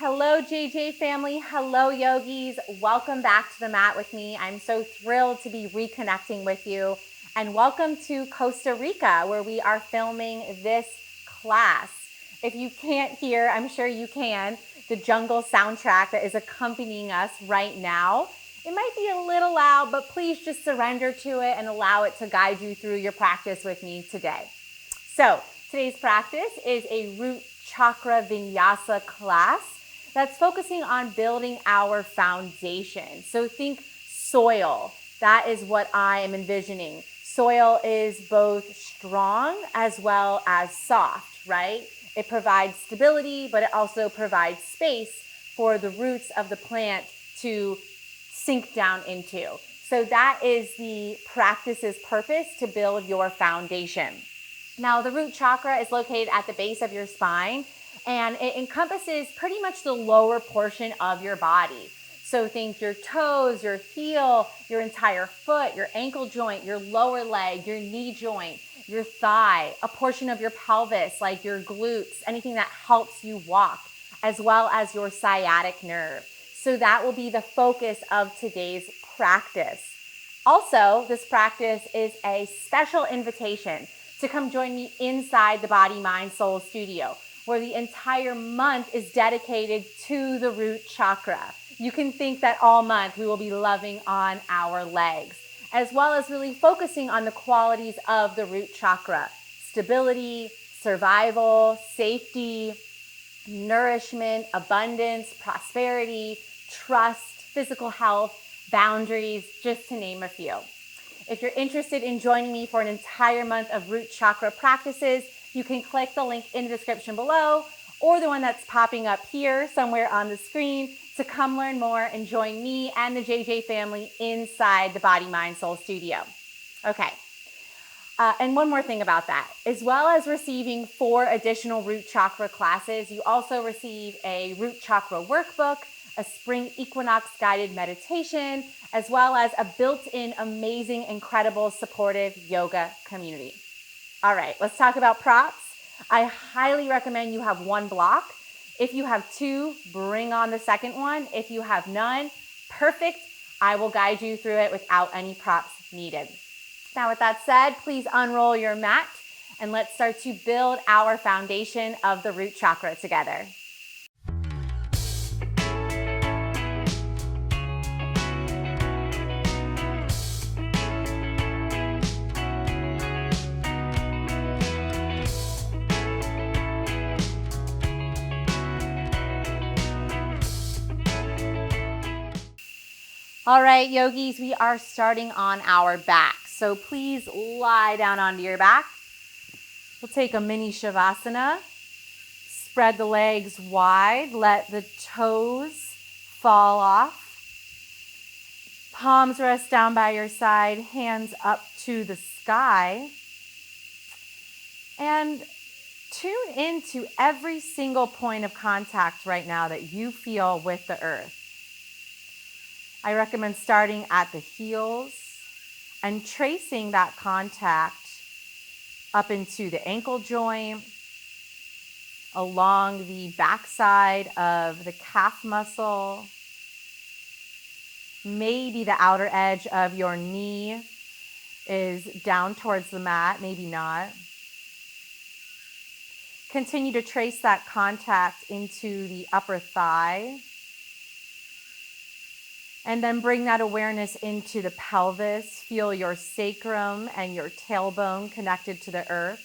Hello JJ family, hello yogis, welcome back to the mat with me. I'm so thrilled to be reconnecting with you, and welcome to Costa Rica where we are filming this class. If you can't hear, I'm sure you can, the jungle soundtrack that is accompanying us right now. It might be a little loud, but please just surrender to it and allow it to guide you through your practice with me today. So today's practice is a root chakra vinyasa class that's focusing on building our foundation. So think soil. That is what I am envisioning. Soil is both strong as well as soft, right? It provides stability, but it also provides space for the roots of the plant to sink down into. So that is the practice's purpose, to build your foundation. Now, the root chakra is located at the base of your spine, and it encompasses pretty much the lower portion of your body. So think your toes, your heel, your entire foot, your ankle joint, your lower leg, your knee joint, your thigh, a portion of your pelvis like your glutes, anything that helps you walk, as well as your sciatic nerve. So that will be the focus of today's practice. Also, this practice is a special invitation to come join me inside the Body, Mind, Soul studio, where the entire month is dedicated to the root chakra. You can think that all month we will be loving on our legs, as well as really focusing on the qualities of the root chakra: stability, survival, safety, nourishment, abundance, prosperity, trust, physical health, boundaries, just to name a few. If you're interested in joining me for an entire month of root chakra practices, you can click the link in the description below, or the one that's popping up here somewhere on the screen, to come learn more and join me and the JJ family inside the Body, Mind, Soul studio. Okay. And one more thing about that, as well as receiving 4 additional root chakra classes, you also receive a root chakra workbook, a spring equinox guided meditation, as well as a built-in amazing, incredible, supportive yoga community. All right, let's talk about props. I highly recommend you have 1 block. If you have 2, bring on the second one. If you have none, perfect. I will guide you through it without any props needed. Now, with that said, please unroll your mat and let's start to build our foundation of the root chakra together. All right, yogis, we are starting on our back. So please lie down onto your back. We'll take a mini shavasana. Spread the legs wide. Let the toes fall off. Palms rest down by your side. Hands up to the sky. And tune into every single point of contact right now that you feel with the earth. I recommend starting at the heels and tracing that contact up into the ankle joint, along the backside of the calf muscle, maybe the outer edge of your knee is down towards the mat, maybe not. Continue to trace that contact into the upper thigh. And then bring that awareness into the pelvis. Feel your sacrum and your tailbone connected to the earth.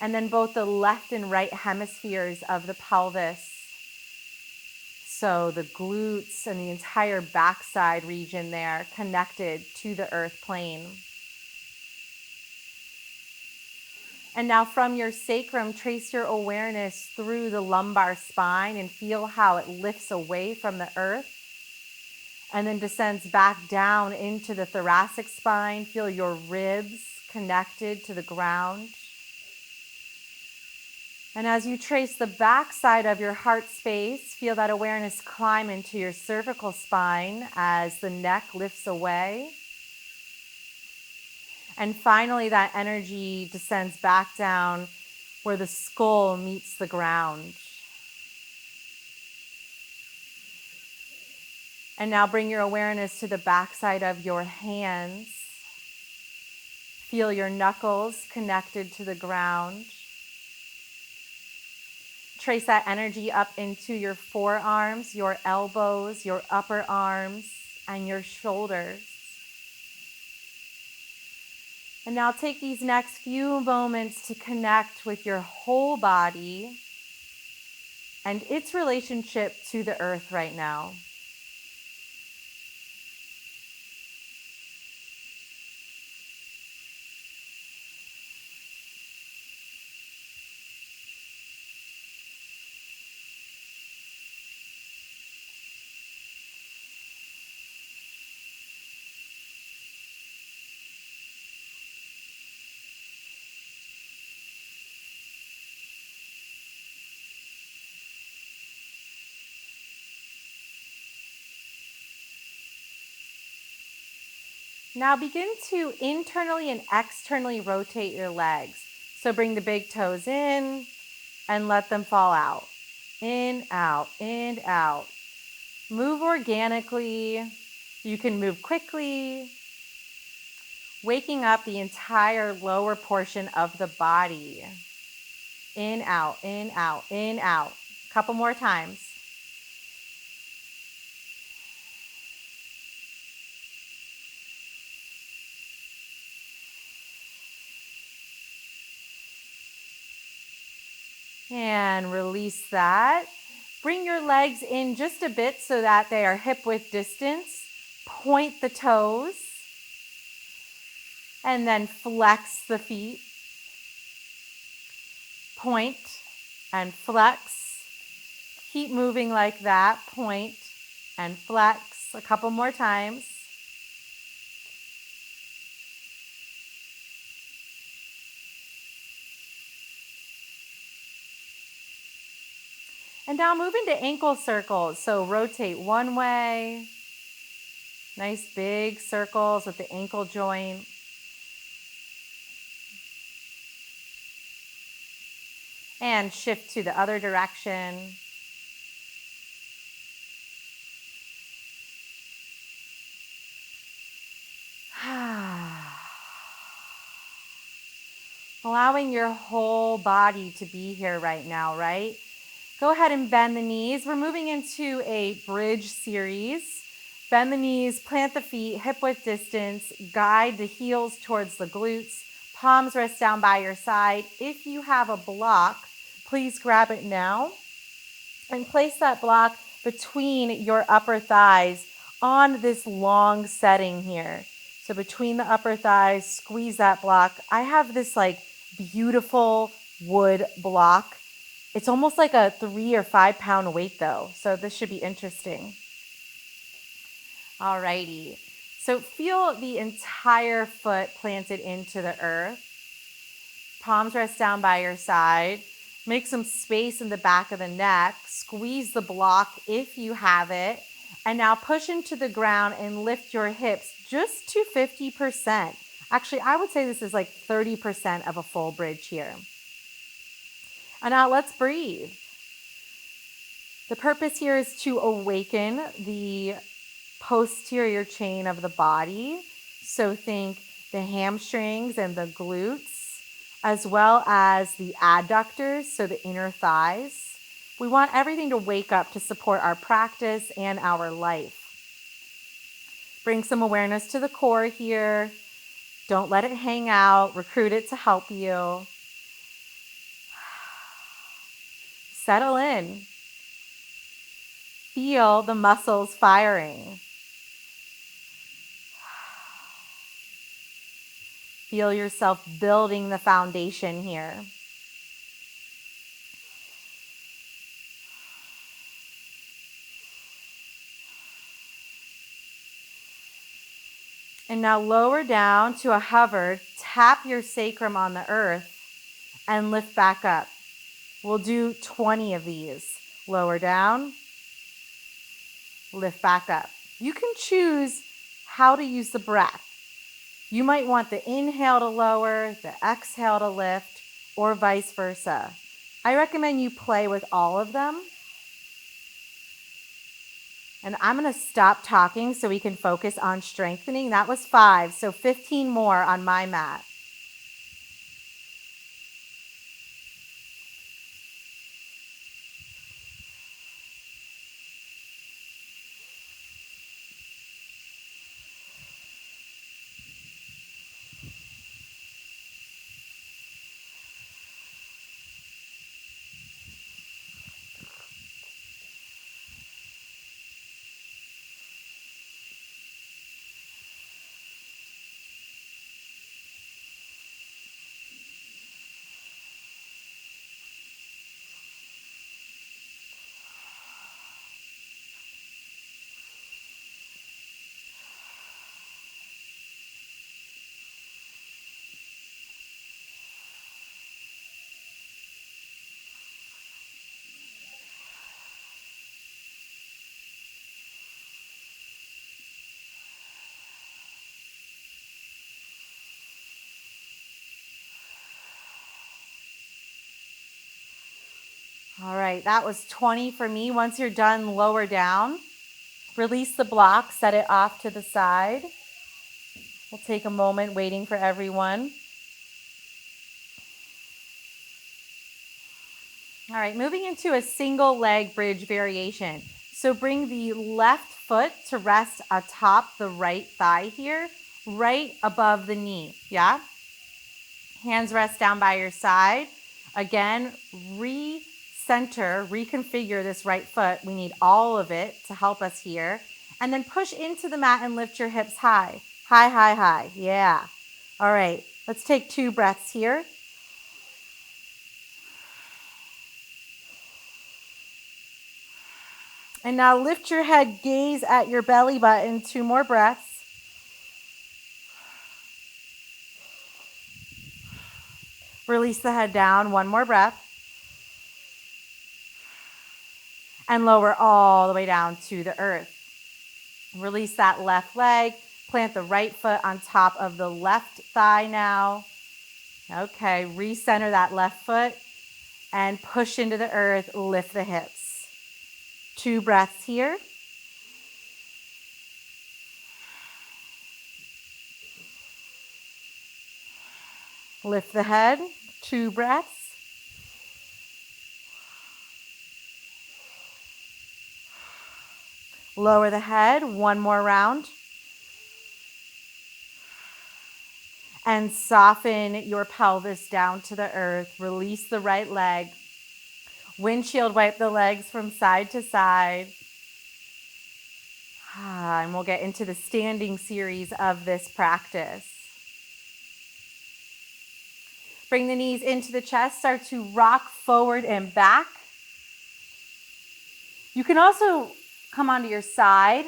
And then both the left and right hemispheres of the pelvis. So the glutes and the entire backside region there connected to the earth plane. And now from your sacrum, trace your awareness through the lumbar spine and feel how it lifts away from the earth and then descends back down into the thoracic spine. Feel your ribs connected to the ground. And as you trace the backside of your heart space, feel that awareness climb into your cervical spine as the neck lifts away. And finally, that energy descends back down where the skull meets the ground. And now bring your awareness to the backside of your hands. Feel your knuckles connected to the ground. Trace that energy up into your forearms, your elbows, your upper arms, and your shoulders. And now take these next few moments to connect with your whole body and its relationship to the earth right now. Now begin to internally and externally rotate your legs. So bring the big toes in and let them fall out. In, out, in, out. Move organically. You can move quickly. Waking up the entire lower portion of the body. In, out, in, out, in, out. A couple more times. And release that. Bring your legs in just a bit so that they are hip width distance. Point the toes. And then flex the feet. Point and flex. Keep moving like that. Point and flex. A couple more times. And now move into ankle circles. So rotate one way. Nice big circles with the ankle joint. And shift to the other direction. Allowing your whole body to be here right now, right? Go ahead and bend the knees. We're moving into a bridge series. Bend the knees, plant the feet, hip width distance, guide the heels towards the glutes. Palms rest down by your side. If you have a block, please grab it now and place that block between your upper thighs on this long setting here. So between the upper thighs, squeeze that block. I have this like beautiful wood block. It's almost like a 3 or 5 pound weight though. So this should be interesting. Alrighty. So feel the entire foot planted into the earth. Palms rest down by your side. Make some space in the back of the neck. Squeeze the block if you have it. And now push into the ground and lift your hips just to 50%. Actually, I would say this is like 30% of a full bridge here. And now let's breathe. The purpose here is to awaken the posterior chain of the body. So think the hamstrings and the glutes, as well as the adductors, so the inner thighs. We want everything to wake up to support our practice and our life. Bring some awareness to the core here. Don't let it hang out. Recruit it to help you. Settle in. Feel the muscles firing. Feel yourself building the foundation here. And now lower down to a hover. Tap your sacrum on the earth and lift back up. We'll do 20 of these. Lower down, lift back up. You can choose how to use the breath. You might want the inhale to lower, the exhale to lift, or vice versa. I recommend you play with all of them. And I'm going to stop talking so we can focus on strengthening. That was 5, so 15 more on my mat. All right, that was 20 for me. Once you're done, lower down. Release the block, set it off to the side. We'll take a moment waiting for everyone. All right, moving into a single leg bridge variation. So bring the left foot to rest atop the right thigh here, right above the knee, yeah? Hands rest down by your side. Again, recenter, reconfigure this right foot. We need all of it to help us here. And then push into the mat and lift your hips high. High, high, high. Yeah. All right, let's take 2 breaths here. And now lift your head, gaze at your belly button. 2 more breaths. Release the head down. 1 more breath. And lower all the way down to the earth. Release that left leg. Plant the right foot on top of the left thigh now. Okay, recenter that left foot and push into the earth. Lift the hips. 2 breaths here. Lift the head. 2 breaths. Lower the head. 1 more round. And soften your pelvis down to the earth. Release the right leg. Windshield wipe the legs from side to side. And we'll get into the standing series of this practice. Bring the knees into the chest. Start to rock forward and back. You can also come onto your side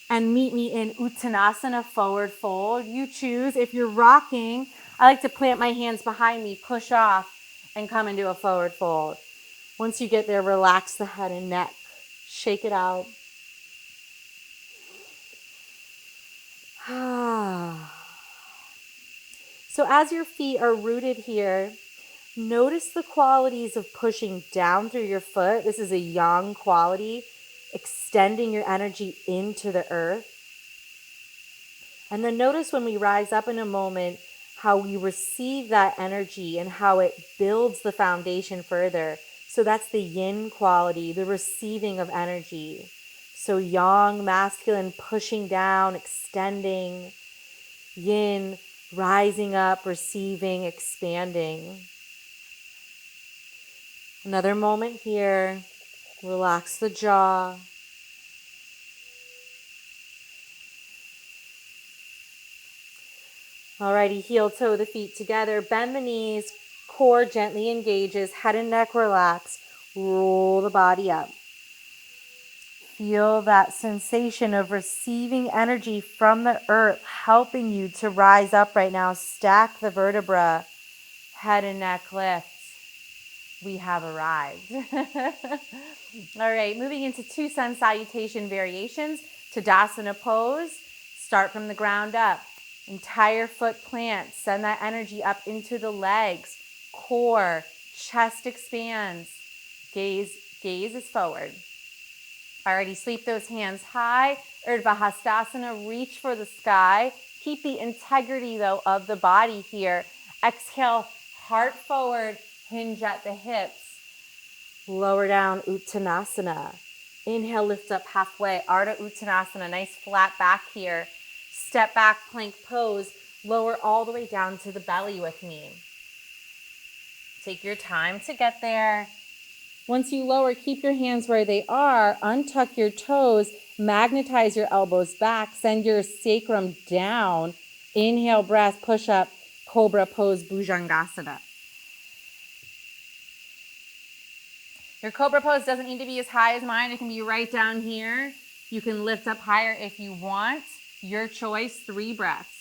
and meet me in Uttanasana, forward fold. You choose. If you're rocking, I like to plant my hands behind me, push off, and come into a forward fold. Once you get there, relax the head and neck. Shake it out. So as your feet are rooted here, notice the qualities of pushing down through your foot. This is a yang quality, extending your energy into the earth. And then notice when we rise up in a moment, how we receive that energy and how it builds the foundation further. So that's the yin quality, the receiving of energy. So yang, masculine, pushing down, extending. Yin, rising up, receiving, expanding. Another moment here. Relax the jaw. Alrighty, heel toe the feet together. Bend the knees. Core gently engages. Head and neck relax. Roll the body up. Feel that sensation of receiving energy from the earth, helping you to rise up right now. Stack the vertebra. Head and neck lifts. We have arrived. All right, moving into 2 sun salutation variations. Tadasana pose. Start from the ground up. Entire foot plant. Send that energy up into the legs. Core, chest expands. Gaze is forward. Alrighty, sweep those hands high. 𝗪𝗲 Hastasana, reach for the sky. Keep the integrity though of the body here. Exhale, heart forward, hinge at the hips. Lower down, Uttanasana. Inhale, lift up halfway, Ardha Uttanasana, nice flat back here. Step back, plank pose. Lower all the way down to the belly with me. Take your time to get there. Once you lower, keep your hands where they are. Untuck your toes. Magnetize your elbows back. Send your sacrum down. Inhale, breath, push up, cobra pose, Bhujangasana. Your cobra pose doesn't need to be as high as mine. It can be right down here. You can lift up higher if you want. Your choice, 3 breaths.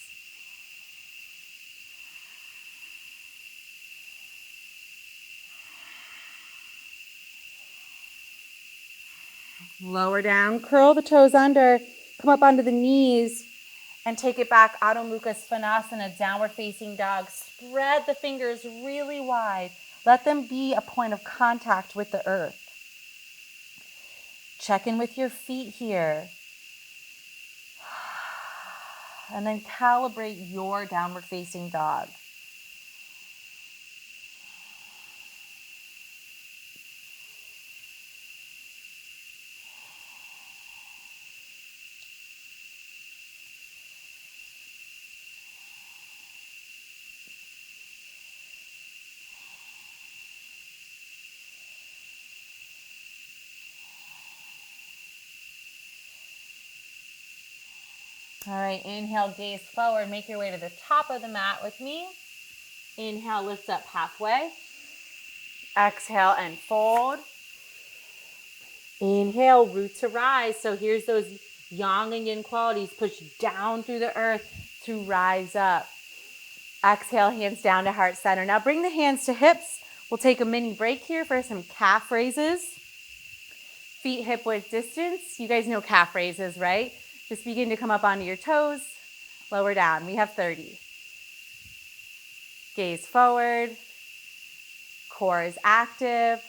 Lower down, curl the toes under, come up onto the knees, and take it back, Adho Mukha Svanasana, downward facing dog. Spread the fingers really wide. Let them be a point of contact with the earth. Check in with your feet here. And then calibrate your downward facing dog. All right, inhale, gaze forward. Make your way to the top of the mat with me. Inhale, lift up halfway. Exhale and fold. Inhale, root to rise. So here's those yang and yin qualities. Push down through the earth to rise up. Exhale, hands down to heart center. Now bring the hands to hips. We'll take a mini break here for some calf raises. Feet hip width distance. You guys know calf raises, right? Just begin to come up onto your toes. Lower down. We have 30. Gaze forward. Core is active.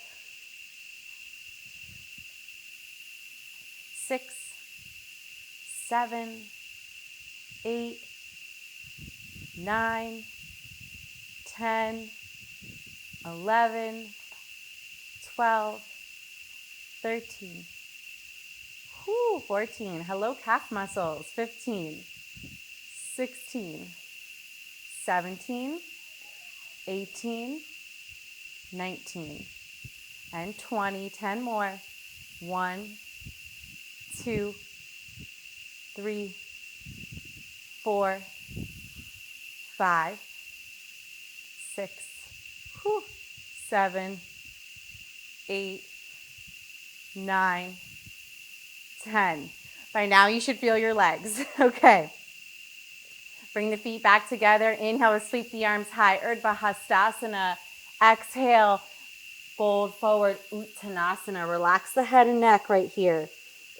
6, 7, 8, 9, 10, 11, 12, 13, 14. Hello, calf muscles. 15, 16, 17, 18, 19, and 20. 10 more. 1, 2, 3, 4, 5, 6, 7, 8, 9, 10. By now you should feel your legs. Okay. Bring the feet back together. Inhale to sweep the arms high. 𝗪𝗲 Hastasana. Exhale, fold forward, Uttanasana. Relax the head and neck right here.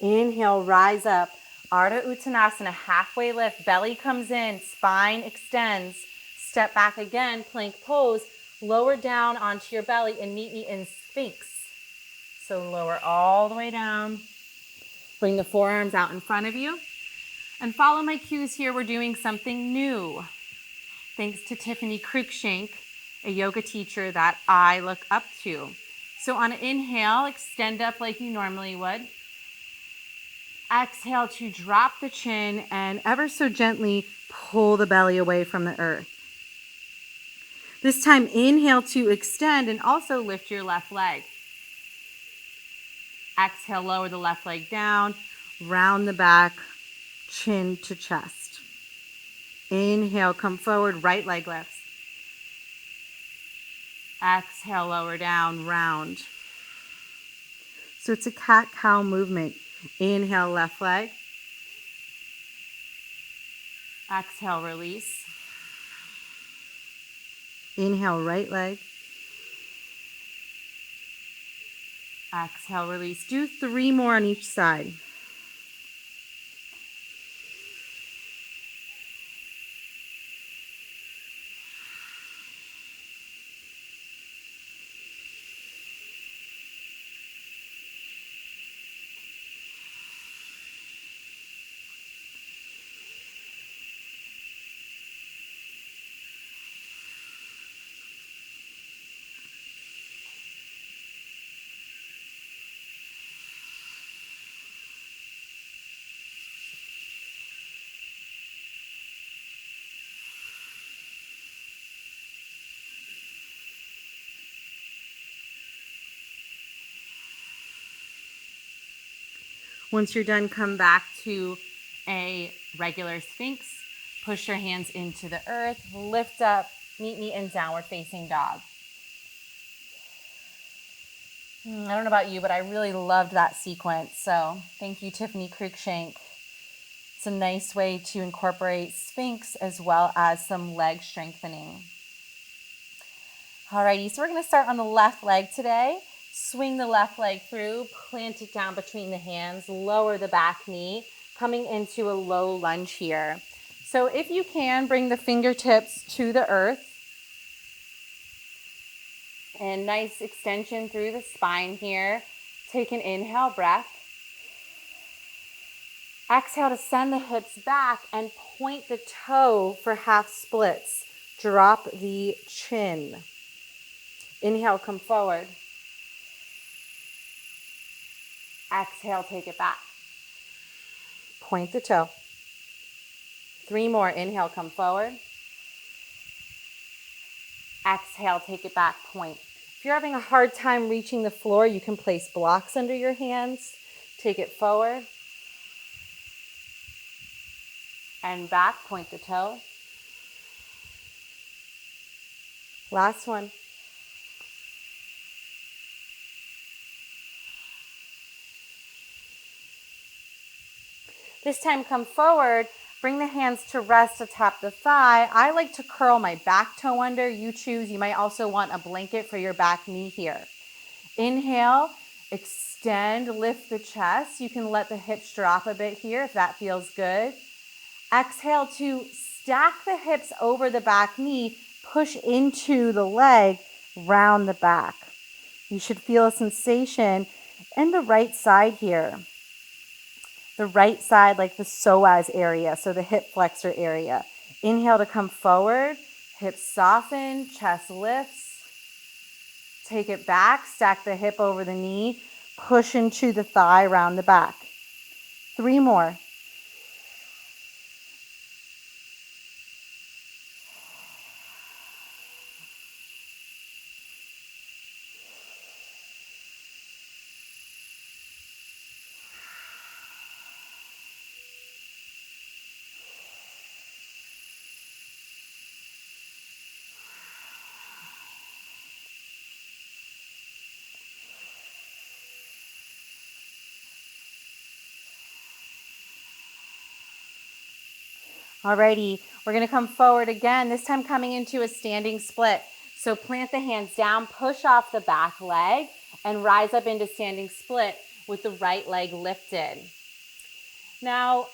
Inhale, rise up. Ardha Uttanasana, halfway lift. Belly comes in, spine extends. Step back again, plank pose. Lower down onto your belly and meet me in Sphinx. So lower all the way down. Bring the forearms out in front of you. And follow my cues here. We're doing something new. Thanks to Tiffany Cruikshank, a yoga teacher that I look up to. So on an inhale, extend up like you normally would. Exhale to drop the chin and ever so gently pull the belly away from the earth. This time, inhale to extend and also lift your left leg. Exhale, lower the left leg down, round the back, chin to chest. Inhale, come forward, right leg lifts. Exhale, lower down, round. So it's a cat-cow movement. Inhale, left leg. Exhale, release. Inhale, right leg. Exhale, release. Do 3 more on each side. Once you're done, come back to a regular Sphinx. Push your hands into the earth, lift up, meet me in downward facing dog. I don't know about you, but I really loved that sequence. So thank you, 𝗪cie_𝗙𝗀𝗃. It's a nice way to incorporate Sphinx as well as some leg strengthening. Alrighty, so we're going to start on the left leg today. Swing the left leg through, plant it down between the hands, lower the back knee, coming into a low lunge here. So if you can, bring the fingertips to the earth. And nice extension through the spine here. Take an inhale breath. Exhale to send the hips back and point the toe for half splits. Drop the chin. Inhale, come forward. Exhale, take it back. Point the toe. 3 more. Inhale, come forward. Exhale, take it back, point. If you're having a hard time reaching the floor, you can place blocks under your hands. Take it forward. And back, point the toe. Last one. This time, come forward. Bring the hands to rest atop the thigh. I like to curl my back toe under. You choose. You might also want a blanket for your back knee here. Inhale, extend, lift the chest. You can let the hips drop a bit here if that feels good. Exhale to stack the hips over the back knee. Push into the leg, round the back. You should feel a sensation in the right side here. The right side, like the psoas area, so the hip flexor area. Inhale to come forward, hips soften, chest lifts. Take it back, stack the hip over the knee, push into the thigh, round the back. 3 more. Alrighty, we're going to come forward again, this time coming into a standing split. So plant the hands down, push off the back leg, and rise up into standing split with the right leg lifted. Now,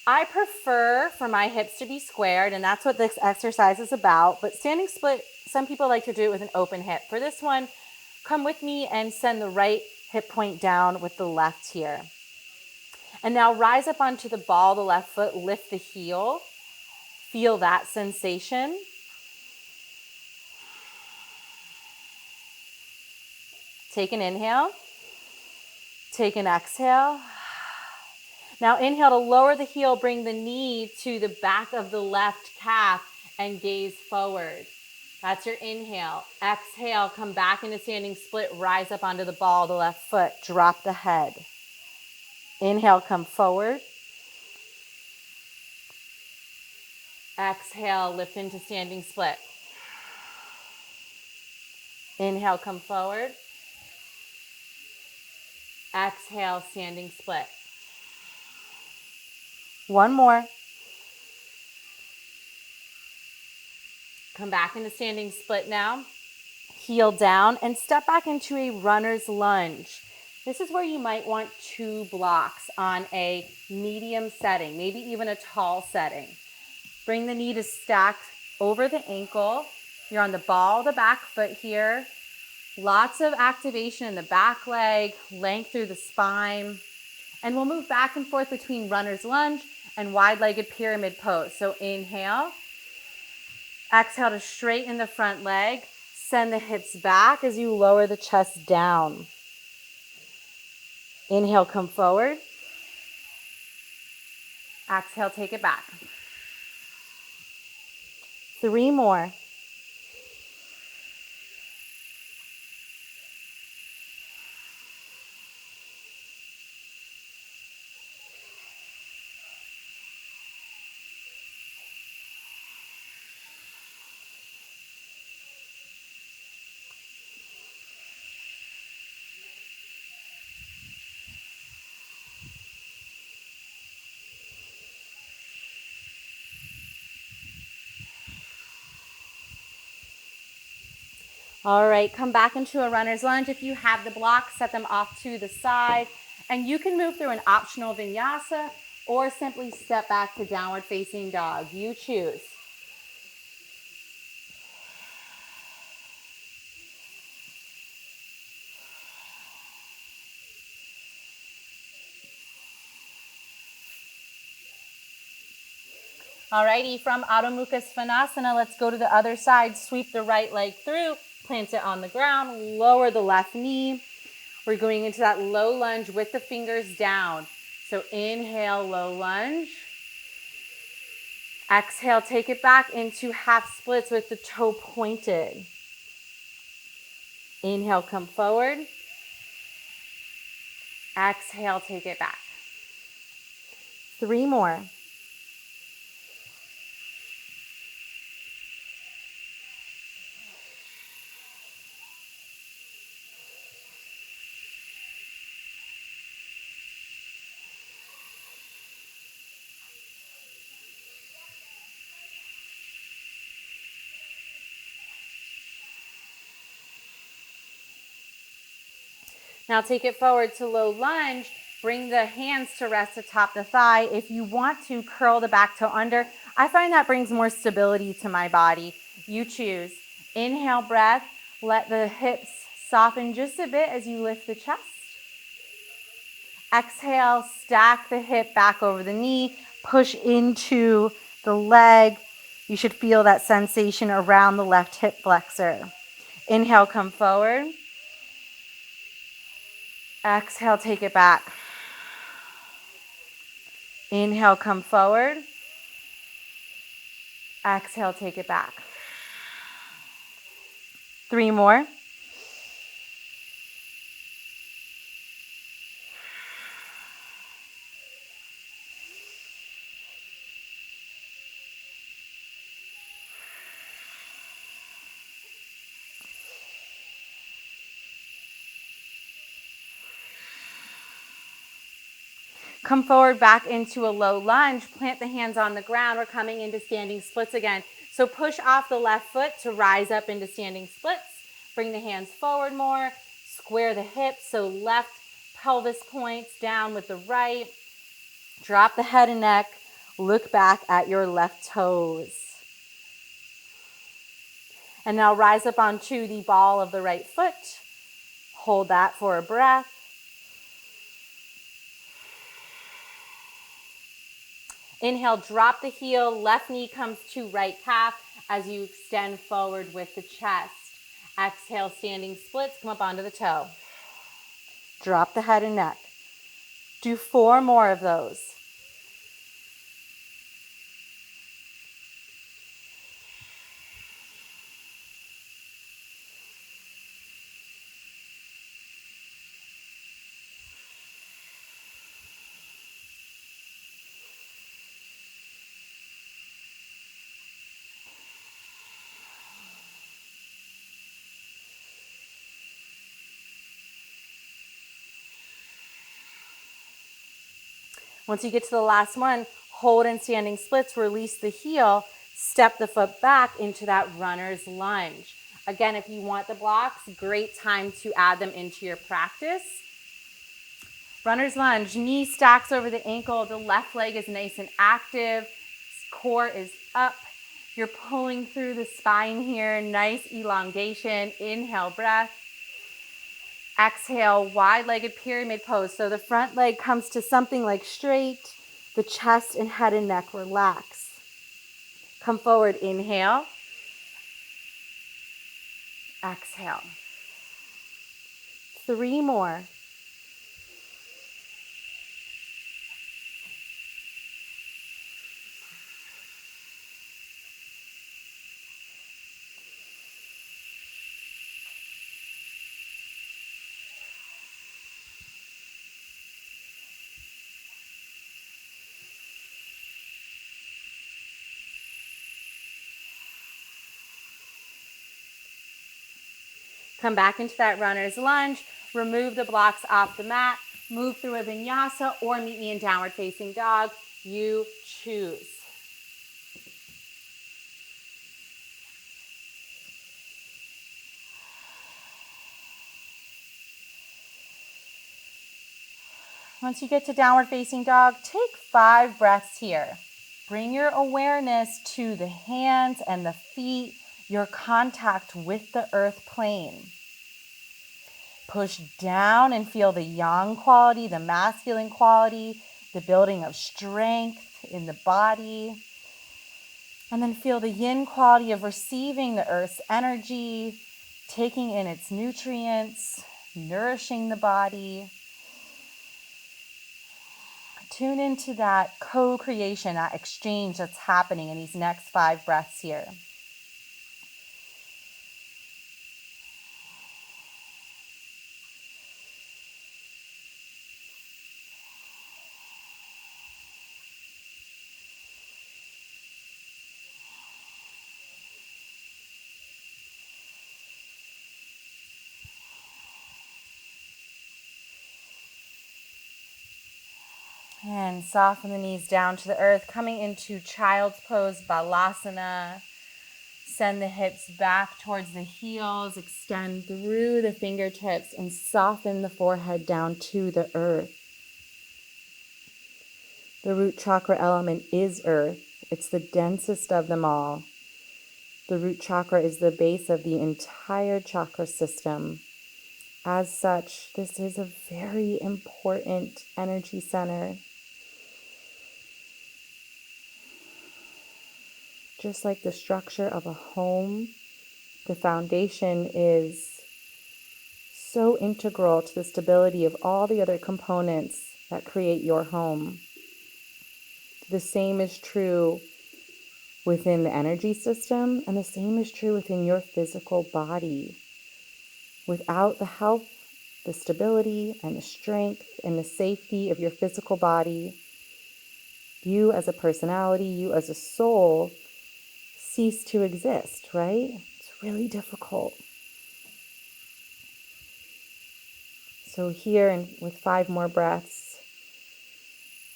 I prefer for my hips to be squared, and that's what this exercise is about. But standing split, some people like to do it with an open hip. For this one, come with me and send the right hip point down with the left here. And now rise up onto the ball, the left foot, lift the heel. Feel that sensation. Take an inhale. Take an exhale. Now inhale to lower the heel, bring the knee to the back of the left calf and gaze forward. That's your inhale. Exhale, come back into standing split, rise up onto the ball, the left foot, drop the head. Inhale, come forward. Exhale, lift into standing split. Inhale, come forward. Exhale, standing split. 1 more. Come back into standing split now. Heel down and step back into a runner's lunge. This is where you might want 2 blocks on a medium setting, maybe even a tall setting. Bring the knee to stack over the ankle. You're on the ball of the back foot here. Lots of activation in the back leg, length through the spine. And we'll move back and forth between runner's lunge and wide-legged pyramid pose. So inhale. Exhale to straighten the front leg. Send the hips back as you lower the chest down. Inhale, come forward. Exhale, take it back. 3 more. All right, come back into a runner's lunge. If you have the blocks, set them off to the side. And you can move through an optional vinyasa or simply step back to downward facing dog. You choose. Alrighty, from Ādō Mukha Svanasana, let's go to the other side. Sweep the right leg through, plant it on the ground, lower the left knee. We're going into that low lunge with the fingers down. So inhale, low lunge. Exhale, take it back into half splits with the toe pointed. Inhale, come forward. Exhale, take it back. 3 more. Now take it forward to low lunge. Bring the hands to rest atop the thigh. If you want to, curl the back toe under. I find that brings more stability to my body. You choose. Inhale, breath. Let the hips soften just a bit as you lift the chest. Exhale, stack the hip back over the knee. Push into the leg. You should feel that sensation around the left hip flexor. Inhale, come forward. Exhale, take it back. Inhale, come forward. Exhale, take it back. 3 more. Come forward back into a low lunge. Plant the hands on the ground. We're coming into standing splits again. So push off the left foot to rise up into standing splits. Bring the hands forward more. Square the hips. So left pelvis points down with the right. Drop the head and neck. Look back at your left toes. And now rise up onto the ball of the right foot. Hold that for a breath. Inhale, drop the heel, left knee comes to right calf as you extend forward with the chest. Exhale, standing splits, come up onto the toe. Drop the head and neck. Do 4 more of those. Once you get to the last one, hold in standing splits, release the heel, step the foot back into that runner's lunge. Again, if you want the blocks, great time to add them into your practice. Runner's lunge, knee stacks over the ankle, the left leg is nice and active, core is up. You're pulling through the spine here, nice elongation. Inhale, breath. Exhale, wide-legged pyramid pose. So the front leg comes to something like straight. The chest and head and neck relax. Come forward, inhale. Exhale. 3 more. Come back into that runner's lunge. Remove the blocks off the mat. Move through a vinyasa or meet me in downward facing dog. You choose. Once you get to downward facing dog, take 5 breaths here. Bring your awareness to the hands and the feet, your contact with the earth plane. Push down and feel the yang quality, the masculine quality, the building of strength in the body. And then feel the yin quality of receiving the earth's energy, taking in its nutrients, nourishing the body. Tune into that co-creation, that exchange that's happening in these next 5 breaths here. And soften the knees down to the earth, coming into child's pose, balasana. Send the hips back towards the heels, extend through the fingertips, and soften the forehead down to the earth. The root chakra element is earth. It's the densest of them all. The root chakra is the base of the entire chakra system. As such, this is a very important energy center. Just like the structure of a home, the foundation is so integral to the stability of all the other components that create your home. The same is true within the energy system, and the same is true within your physical body. Without the health, the stability, and the strength, and the safety of your physical body, you as a personality, you as a soul, cease to exist, right? It's really difficult. So here, and with 5 more breaths,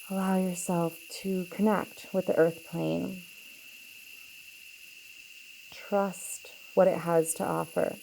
allow yourself to connect with the earth plane. Trust what it has to offer.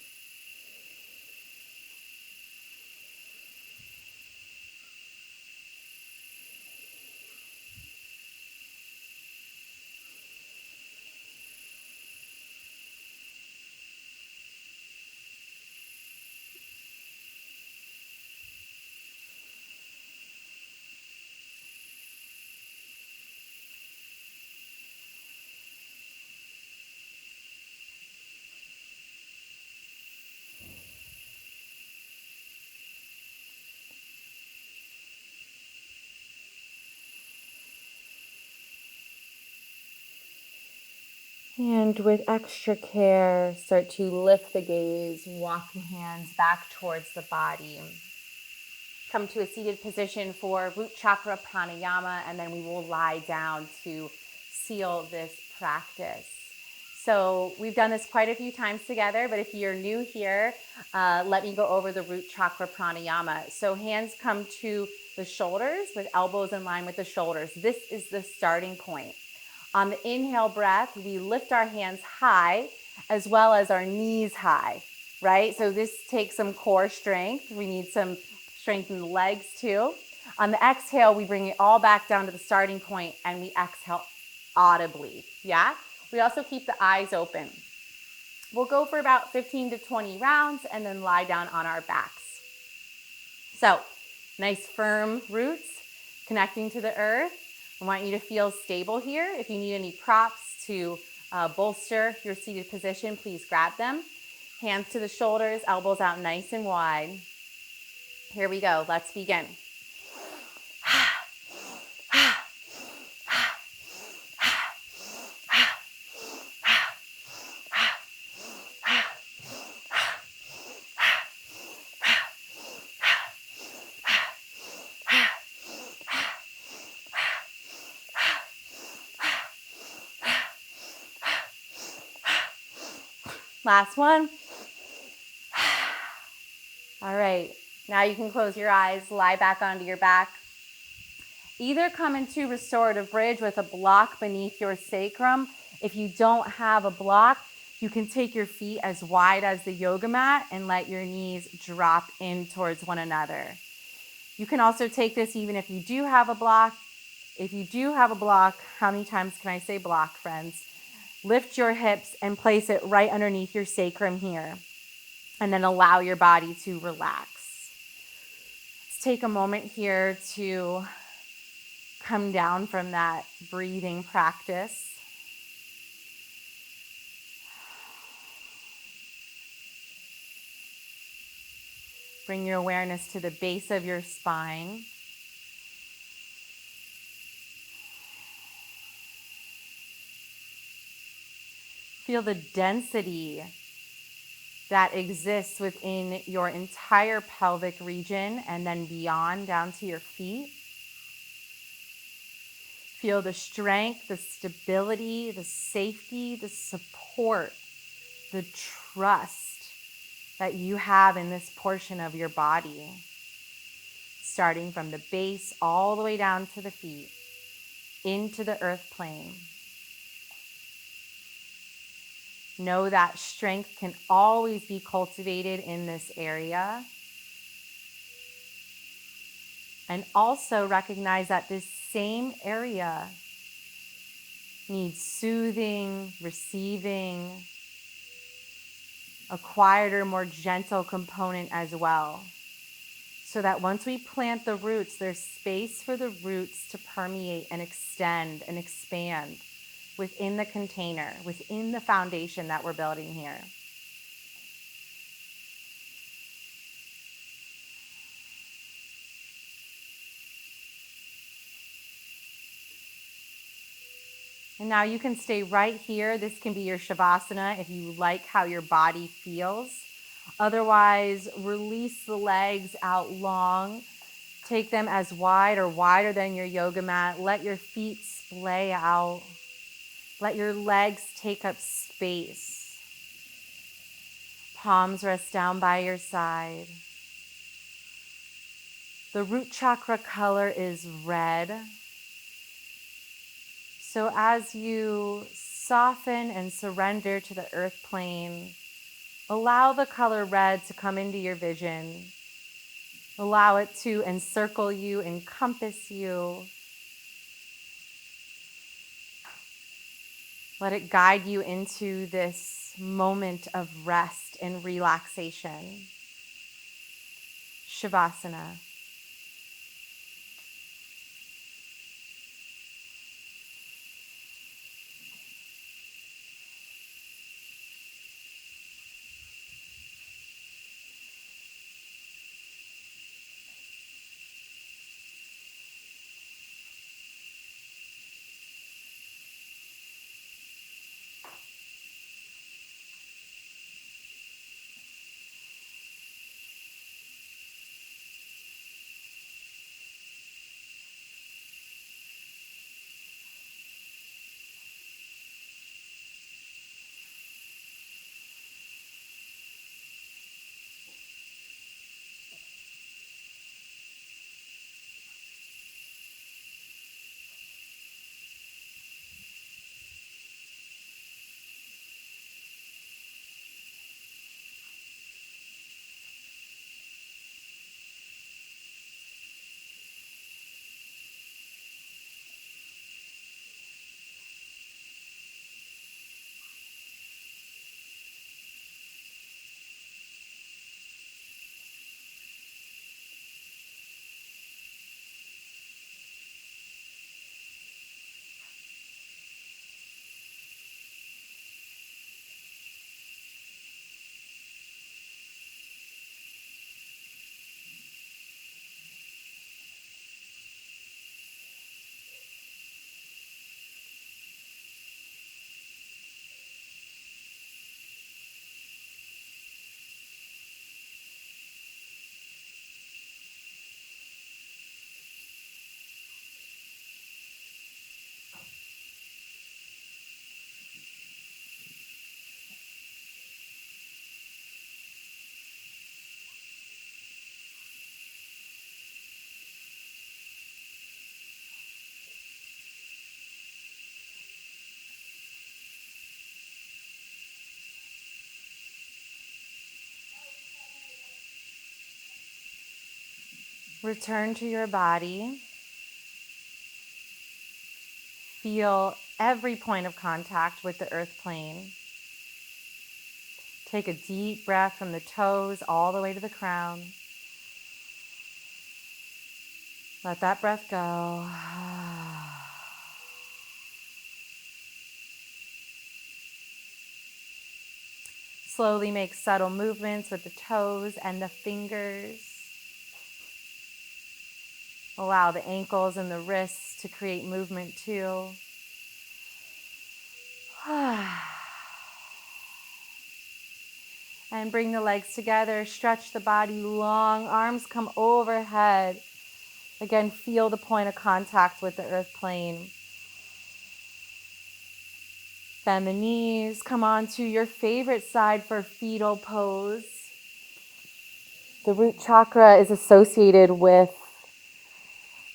And with extra care, start to lift the gaze, walk the hands back towards the body. Come to a seated position for root chakra pranayama, and then we will lie down to seal this practice. So we've done this quite a few times together, but if you're new here, let me go over the root chakra pranayama. So hands come to the shoulders with elbows in line with the shoulders. This is the starting point. On the inhale breath, we lift our hands high as well as our knees high, right? So this takes some core strength. We need some strength in the legs too. On the exhale, we bring it all back down to the starting point and we exhale audibly, yeah? We also keep the eyes open. We'll go for about 15 to 20 rounds and then lie down on our backs. So, nice firm roots connecting to the earth. I want you to feel stable here. If you need any props to bolster your seated position, please grab them. Hands to the shoulders, elbows out nice and wide. Here we go. Let's begin. Last one. All right, now you can close your eyes, lie back onto your back. Either come into restorative bridge with a block beneath your sacrum. If you don't have a block, you can take your feet as wide as the yoga mat and let your knees drop in towards one another. You can also take this even if you do have a block. If you do have a block, how many times can I say block, friends? Lift your hips and place it right underneath your sacrum here. And then allow your body to relax. Let's take a moment here to come down from that breathing practice. Bring your awareness to the base of your spine. Feel the density that exists within your entire pelvic region and then beyond down to your feet. Feel the strength, the stability, the safety, the support, the trust that you have in this portion of your body, starting from the base all the way down to the feet, into the earth plane. Know that strength can always be cultivated in this area. And also recognize that this same area needs soothing, receiving, a quieter, more gentle component as well. So that once we plant the roots, there's space for the roots to permeate and extend and expand within the container, within the foundation that we're building here. And now you can stay right here. This can be your shavasana if you like how your body feels. Otherwise, release the legs out long. Take them as wide or wider than your yoga mat. Let your feet splay out. Let your legs take up space. Palms rest down by your side. The root chakra color is red. So as you soften and surrender to the earth plane, allow the color red to come into your vision. Allow it to encircle you, encompass you. Let it guide you into this moment of rest and relaxation. Shavasana. Return to your body. Feel every point of contact with the earth plane. Take a deep breath from the toes all the way to the crown. Let that breath go. Slowly make subtle movements with the toes and the fingers. Allow the ankles and the wrists to create movement too. And bring the legs together, stretch the body long, arms come overhead. Again, feel the point of contact with the earth plane. Bend the knees, come onto your favorite side for fetal pose. The root chakra is associated with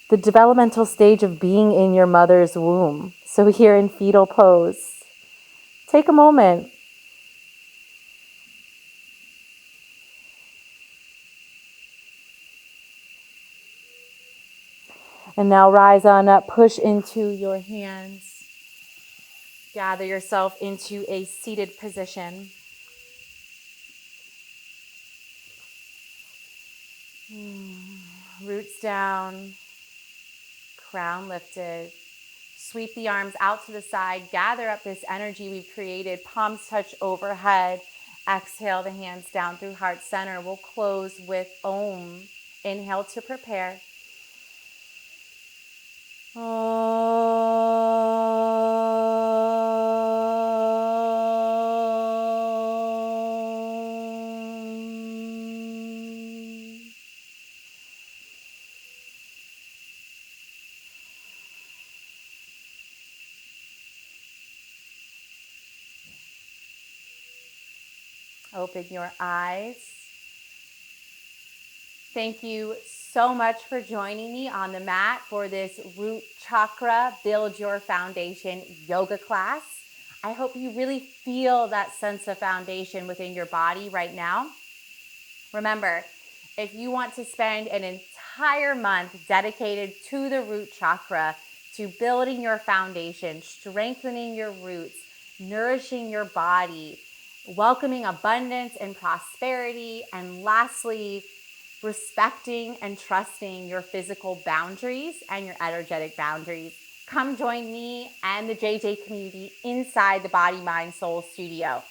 the developmental stage of being in your mother's womb. So here in fetal pose, take a moment. And now rise on up, push into your hands. Gather yourself into a seated position. Roots down, crown lifted. Sweep the arms out to the side. Gather up this energy we've created. Palms touch overhead. Exhale the hands down through heart center. We'll close with Om. Inhale to prepare. Open your eyes. Thank you so much for joining me on the mat for this Root Chakra Build Your Foundation yoga class. I hope you really feel that sense of foundation within your body right now. Remember, if you want to spend an entire month dedicated to the root chakra, to building your foundation, strengthening your roots, nourishing your body, welcoming abundance and prosperity, and lastly, respecting and trusting your physical boundaries and your energetic boundaries, come join me and the JJ community inside the Body, Mind, Soul Studio.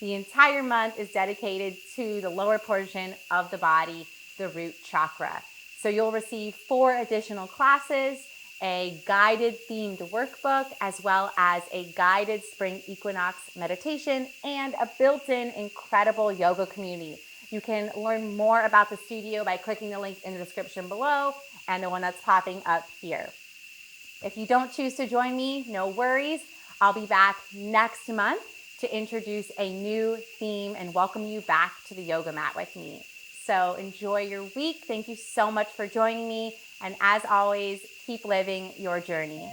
The entire month is dedicated to the lower portion of the body, the root chakra. So you'll receive 4 additional classes, a guided themed workbook, as well as a guided spring equinox meditation, and a built-in incredible yoga community. You can learn more about the studio by clicking the link in the description below and the one that's popping up here. If you don't choose to join me, no worries. I'll be back next month to introduce a new theme and welcome you back to the yoga mat with me. So enjoy your week. Thank you so much for joining me. And as always, keep living your journey.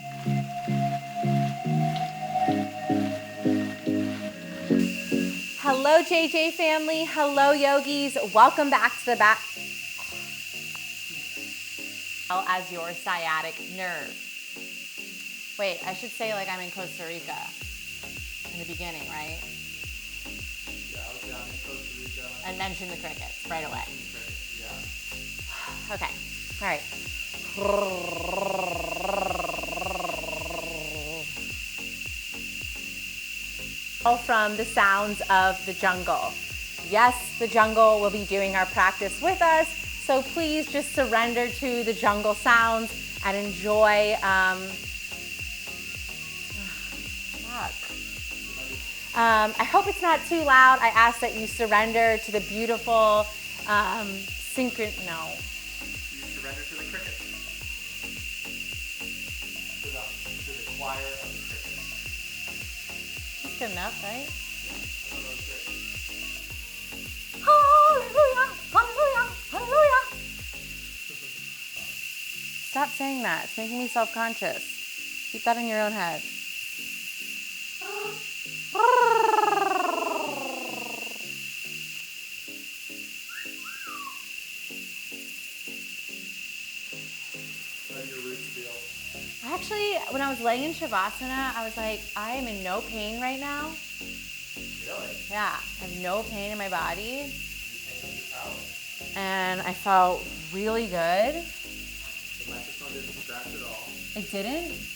Hello, JJ family. Hello, yogis. Welcome back to the back. As your sciatic nerve. Wait, I should say like I'm in Costa Rica in the beginning, right? Yeah, I was down in Costa Rica. And mention the crickets right away. Yeah. Okay, all right. All from the sounds of the jungle. Yes, the jungle will be doing our practice with us, so please just surrender to the jungle sounds and enjoy. I hope it's not too loud. I ask that you surrender to the beautiful no. You surrender to the crickets. To the choir of the crickets. That's good enough, right? Yeah, that was great. Hallelujah, hallelujah, hallelujah. Stop saying that. It's making me self-conscious. Keep that in your own head. Actually, when I was laying in shavasana, I was like, I am in no pain right now. Really? Yeah, I have no pain in my body. You think you felt? And I felt really good. The microphone didn't scratch at all. It didn't?